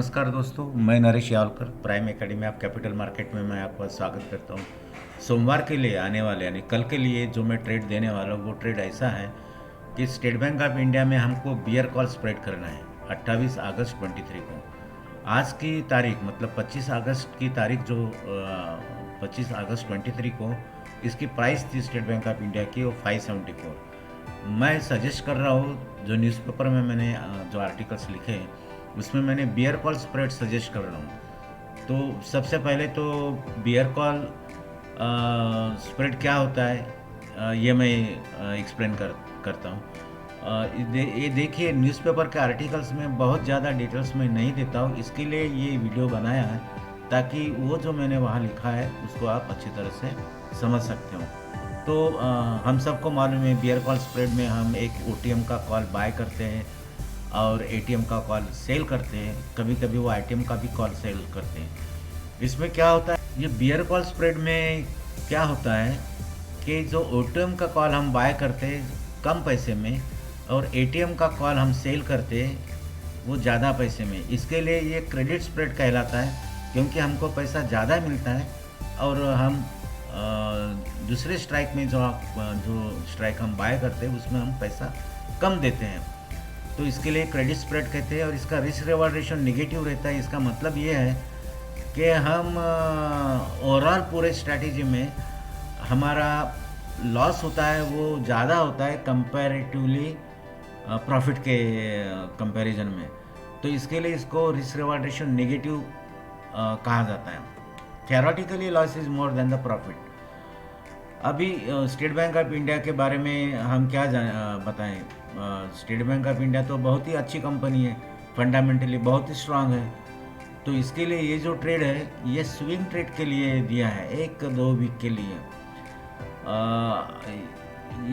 नमस्कार दोस्तों, मैं Naresh Yawalkar prime academy of capital market में मैं आपका स्वागत करता हूं। सोमवार के लिए आने वाले यानी कल के लिए जो मैं ट्रेड देने वाला हूं वो ट्रेड ऐसा है कि स्टेट बैंक ऑफ इंडिया में हमको बियर कॉल स्प्रेड करना है 28 अगस्त 23 को। आज की तारीख मतलब 25 अगस्त की तारीख जो 25 अगस्त 23 को इसकी प्राइस थी स्टेट बैंक ऑफ इंडिया की वो 574। मैं सजेस्ट कर रहा हूँ जो न्यूज़पेपर में मैंने जो आर्टिकल्स लिखे हैं उसमें मैंने बियर कॉल स्प्रेड सजेस्ट कर रहा हूँ। तो सबसे पहले तो बियर कॉल स्प्रेड क्या होता है ये मैं एक्सप्लेन करता हूँ। ये देखिए न्यूज़पेपर के आर्टिकल्स में बहुत ज़्यादा डिटेल्स में नहीं देता हूँ, इसके लिए ये वीडियो बनाया है ताकि वो जो मैंने वहाँ लिखा है उसको आप अच्छी तरह से समझ सकते हो। तो हम सबको मालूम है बियर कॉल स्प्रेड में हम एक ओटीएम का कॉल बाय करते हैं और एटीएम का कॉल सेल करते हैं, कभी कभी वो आईटीएम का भी कॉल सेल करते हैं। इसमें क्या होता है, ये बियर कॉल स्प्रेड में क्या होता है कि जो ओटीएम का कॉल हम बाय करते हैं कम पैसे में और एटीएम का कॉल हम सेल करते हैं वो ज़्यादा पैसे में, इसके लिए ये क्रेडिट स्प्रेड कहलाता है क्योंकि हमको पैसा ज़्यादा मिलता है और हम दूसरे स्ट्राइक में जो स्ट्राइक हम बाय करते हैं उसमें हम पैसा कम देते हैं, तो इसके लिए क्रेडिट स्प्रेड कहते हैं। और इसका रिस्क रिवॉर्ड रेशियो नेगेटिव रहता है। इसका मतलब ये है कि हम ओवरऑल पूरे स्ट्रैटेजी में हमारा लॉस होता है वो ज़्यादा होता है कंपैरेटिवली प्रॉफिट के कंपैरिजन में, तो इसके लिए इसको रिस्क रिवॉर्ड रेशियो नेगेटिव कहा जाता है। Theoretically loss is more than the profit. अभी स्टेट बैंक ऑफ इंडिया के बारे में हम क्या बताएं। स्टेट बैंक ऑफ इंडिया तो बहुत ही अच्छी कंपनी है, फंडामेंटली बहुत ही स्ट्रांग है, तो इसके लिए ये जो ट्रेड है ये स्विंग ट्रेड के लिए दिया है, 1-2 वीक के लिए।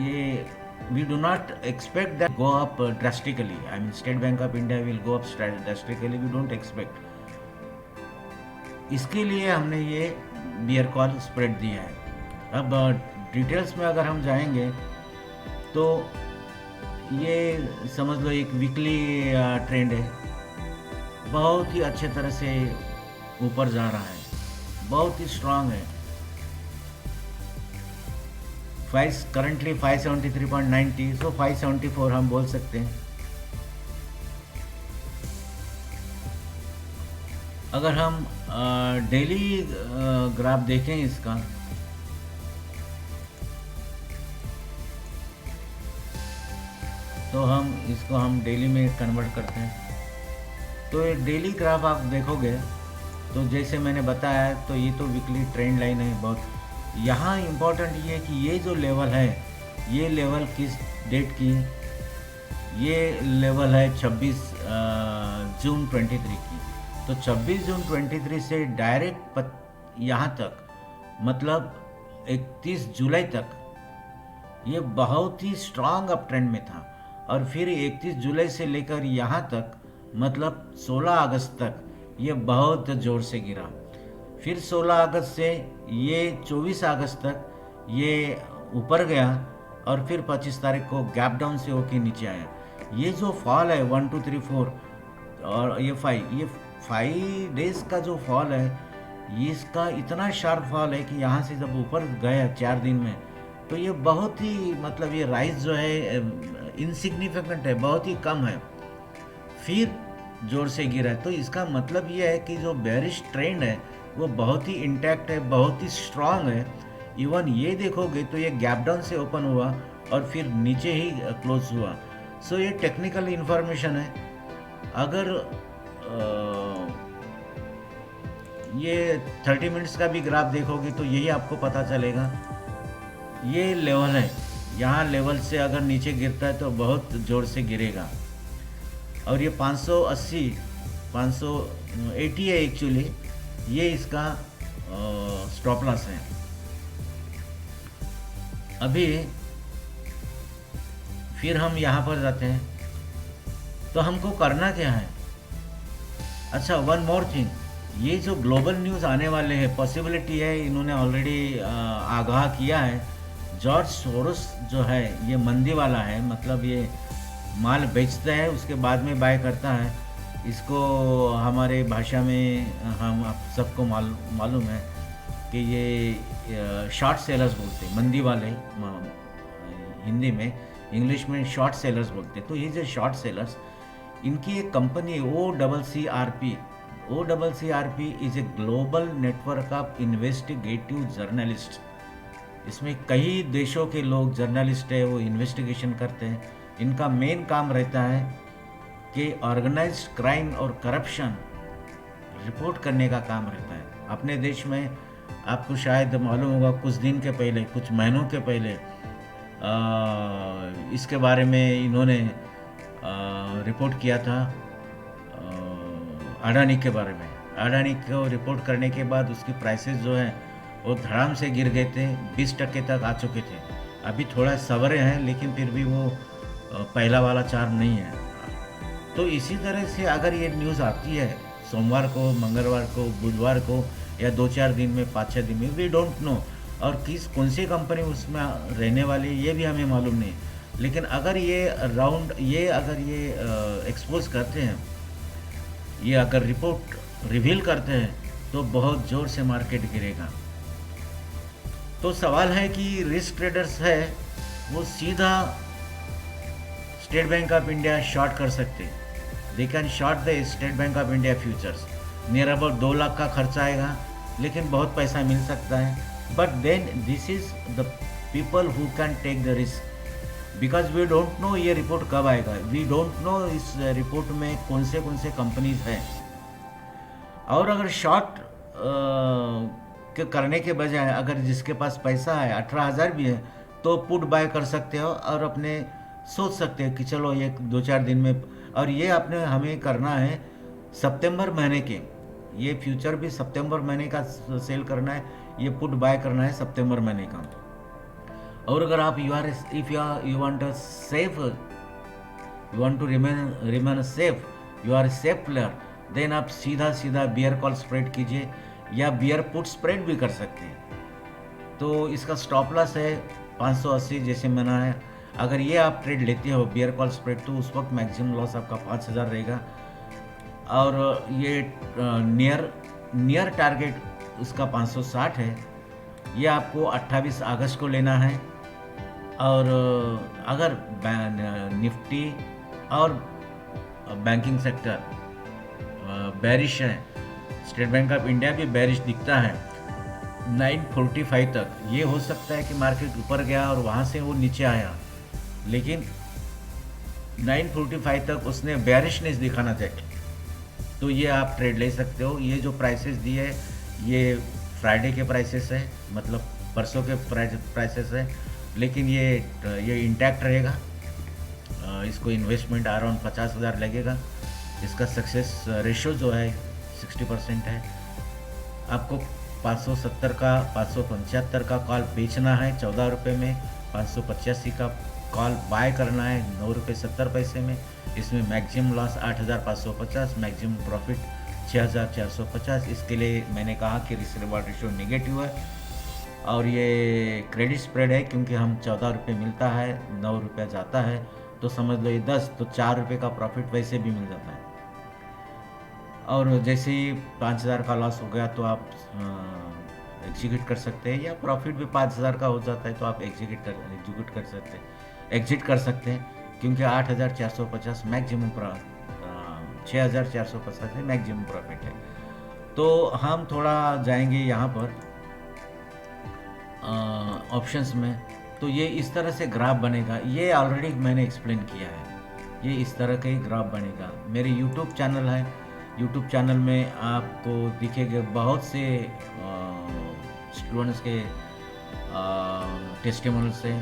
ये we do not expect that go up drastically, I mean State Bank of India will go up drastically, we don't expect. इसके लिए हमने ये बियर कॉल स्प्रेड दिया है। अब डिटेल्स में अगर हम जाएंगे तो ये समझ लो एक वीकली ट्रेंड है, बहुत ही अच्छे तरह से ऊपर जा रहा है, बहुत ही स्ट्रांग है। करंटली 573.90, सो 574 हम बोल सकते हैं। अगर हम डेली ग्राफ देखें इसका तो हम डेली में कन्वर्ट करते हैं, तो ये डेली ग्राफ आप देखोगे तो जैसे मैंने बताया तो ये तो वीकली ट्रेंड लाइन है। बहुत यहाँ इम्पोर्टेंट ये है कि ये जो लेवल है ये लेवल किस डेट की, ये लेवल है 26 जून 23 की। तो 26 जून 23 से डायरेक्ट यहाँ तक मतलब 31 जुलाई तक ये बहुत ही स्ट्रांग अप ट्रेंड में था, और फिर 31 जुलाई से लेकर यहाँ तक मतलब 16 अगस्त तक ये बहुत ज़ोर से गिरा। फिर 16 अगस्त से ये 24 अगस्त तक ये ऊपर गया और फिर 25 तारीख को गैप डाउन से होके नीचे आया। ये जो फॉल है 1 2 3 4 और ये 5 डेज का जो फॉल है, इसका इतना शार्प फॉल है कि यहाँ से जब ऊपर गया 4 दिन में तो ये बहुत ही मतलब ये राइज जो है इनसिग्निफिकेंट है, बहुत ही कम है, फिर जोर से गिरा है। तो इसका मतलब ये है कि जो बेरिश ट्रेंड है वो बहुत ही इंटैक्ट है, बहुत ही स्ट्रांग है। इवन ये देखोगे तो ये गैप डाउन से ओपन हुआ और फिर नीचे ही क्लोज हुआ। सो ये टेक्निकल इंफॉर्मेशन है। अगर ये 30 मिनट्स का भी ग्राफ देखोगे तो यही आपको पता चलेगा। ये लेवल है, यहाँ लेवल से अगर नीचे गिरता है तो बहुत ज़ोर से गिरेगा, और ये 580 है एक्चुअली, ये इसका स्टॉप लॉस है। अभी फिर हम यहाँ पर जाते हैं तो हमको करना क्या है। अच्छा, वन मोर थिंग, ये जो ग्लोबल न्यूज़ आने वाले हैं, पॉसिबिलिटी है, इन्होंने ऑलरेडी आगाह किया है। जॉर्ज सोरोस जो है ये मंदी वाला है, मतलब ये माल बेचता है उसके बाद में बाय करता है। इसको हमारे भाषा में हम आप सबको मालूम है कि ये शॉर्ट सेलर्स बोलते हैं, मंदी वाले हिंदी में, इंग्लिश में शॉर्ट सेलर्स बोलते हैं। तो ये जो शॉर्ट सेलर्स, इनकी एक कंपनी है OCCRP। OCCRP is a global network of investigative journalist. इसमें कई देशों के लोग जर्नलिस्ट है, वो इन्वेस्टिगेशन करते हैं। इनका मेन काम रहता है कि ऑर्गेनाइज्ड क्राइम और करप्शन रिपोर्ट करने का काम रहता है। अपने देश में आपको शायद मालूम होगा, कुछ दिन के पहले, कुछ महीनों के पहले इसके बारे में इन्होंने रिपोर्ट किया था अडानी के बारे में। अडानी को रिपोर्ट करने के बाद उसकी प्राइसेस जो है वो धड़ाम से गिर गए थे, 20% तक आ चुके थे। अभी थोड़ा सवरे हैं, लेकिन फिर भी वो पहला वाला चार्म नहीं है। तो इसी तरह से अगर ये न्यूज़ आती है सोमवार को, मंगलवार को, बुधवार को, या 2-4 दिन में, 5-6 दिन में, वी डोंट नो, और कौन सी कंपनी उसमें रहने वाली है ये भी हमें मालूम नहीं। लेकिन अगर ये एक्सपोज करते हैं, ये अगर रिपोर्ट रिवील करते हैं, तो बहुत ज़ोर से मार्केट गिरेगा। तो सवाल है कि रिस्क ट्रेडर्स है वो सीधा State Bank of India short कर सकते हैं। They can short the State Bank of India futures. Near about 2 lakh का खर्चा आएगा, लेकिन बहुत पैसा मिल सकता है। But then this is the people who can take the risk, because we don't know ये रिपोर्ट कब आएगा। वी डोंट नो इस रिपोर्ट में कौन से कंपनीज हैं। और अगर शॉर्ट करने के बजाय अगर जिसके पास पैसा है, 18,000 भी है, तो पुट बाय कर सकते हो और अपने सोच सकते हो कि चलो ये 2-4 दिन में। और ये अपने हमें करना है सितंबर महीने के, ये फ्यूचर भी सितंबर महीने का सेल करना है, ये पुट बाय करना है सितंबर महीने का। और अगर आप you want to safe, you want to remain safe, you are safe player, then आप सीधा बियर कॉल स्प्रेड कीजिए या बियर पुट स्प्रेड भी कर सकते हैं। तो इसका स्टॉप लॉस है 580 जैसे मना है। अगर ये आप ट्रेड लेते हो बियर कॉल स्प्रेड, तो उस वक्त मैक्सिमम लॉस आपका 5,000 रहेगा। और ये नियर टारगेट उसका 560 है। ये आपको 28 अगस्त को लेना है। और अगर निफ्टी और बैंकिंग सेक्टर बेरिश है, स्टेट बैंक ऑफ इंडिया भी बेरिश दिखता है 945 तक। ये हो सकता है कि मार्केट ऊपर गया और वहाँ से वो नीचे आया, लेकिन 945 तक उसने बेरिशनेस दिखाना चाहिए। तो ये आप ट्रेड ले सकते हो। ये जो प्राइसेस दिए है, ये फ्राइडे के प्राइसेस है, मतलब परसों के प्राइसेस है, लेकिन ये इंटैक्ट रहेगा। इसको इन्वेस्टमेंट अराउंड 50,000 लगेगा। इसका सक्सेस रेशो जो है 60% है। आपको 570 का 575 का कॉल बेचना है 14 रुपये में, 585 का कॉल बाय करना है 9 रुपये 70 पैसे में। इसमें मैक्सिमम लॉस 8,550, मैक्सिमम प्रॉफिट 6,450। इसके लिए मैंने कहा कि रिस्क रिवॉर्ड रेशो नेगेटिव है। और ये क्रेडिट स्प्रेड है, क्योंकि हम 14 रुपये मिलता है, 9 रुपये जाता है, तो समझ लो ये 10, तो 4 रुपये का प्रॉफिट वैसे भी मिल जाता है। और जैसे ही 5,000 का लॉस हो गया तो आप एग्जीक्यूट कर सकते हैं, या प्रॉफिट भी 5,000 का हो जाता है तो आप एग्जीक्यूट कर सकते हैं, क्योंकि 8,450 मैक्सिमम 6,450 है मैक्सिमम प्रॉफिट है। तो हम थोड़ा जाएंगे यहाँ पर ऑप्शंस में। तो ये इस तरह से ग्राफ बनेगा। ये ऑलरेडी मैंने एक्सप्लेन किया है। ये इस तरह का ही ग्राफ बनेगा। मेरे यूट्यूब चैनल है, यूट्यूब चैनल में आपको दिखेंगे बहुत से स्टूडेंट्स के टेस्टिमोनियल से।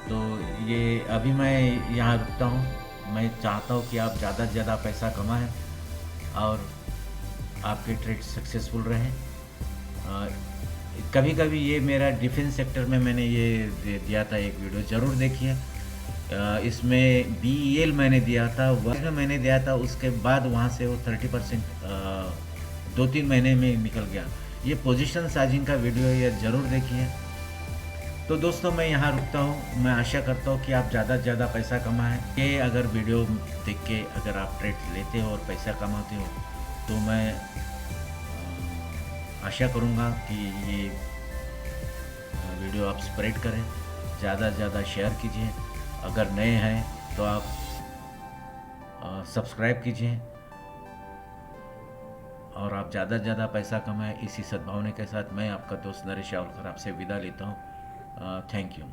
तो ये अभी मैं यहाँ रुकता हूँ। मैं चाहता हूँ कि आप ज़्यादा से ज़्यादा पैसा कमाएं और आपके ट्रेड सक्सेसफुल रहें। कभी कभी ये मेरा डिफेंस सेक्टर में मैंने ये दिया था एक वीडियो, ज़रूर देखिए। इसमें BEL मैंने दिया था, में मैंने दिया था, उसके बाद वहाँ से वो 30% 2-3 महीने में निकल गया। ये पोजीशन साइजिंग का वीडियो है, ये ज़रूर देखिए। तो दोस्तों मैं यहाँ रुकता हूँ। मैं आशा करता हूँ कि आप ज़्यादा से ज़्यादा पैसा कमाएं। ये अगर वीडियो देख के अगर आप ट्रेड लेते हो और पैसा कमाते हो तो मैं आशा करूँगा कि ये वीडियो आप स्प्रेड करें, ज़्यादा से ज़्यादा शेयर कीजिए। अगर नए हैं तो आप सब्सक्राइब कीजिए और आप ज़्यादा से ज़्यादा पैसा कमाएं। इसी सद्भावना के साथ मैं आपका दोस्त नरेश यावलकर आपसे विदा लेता हूँ। Thank you.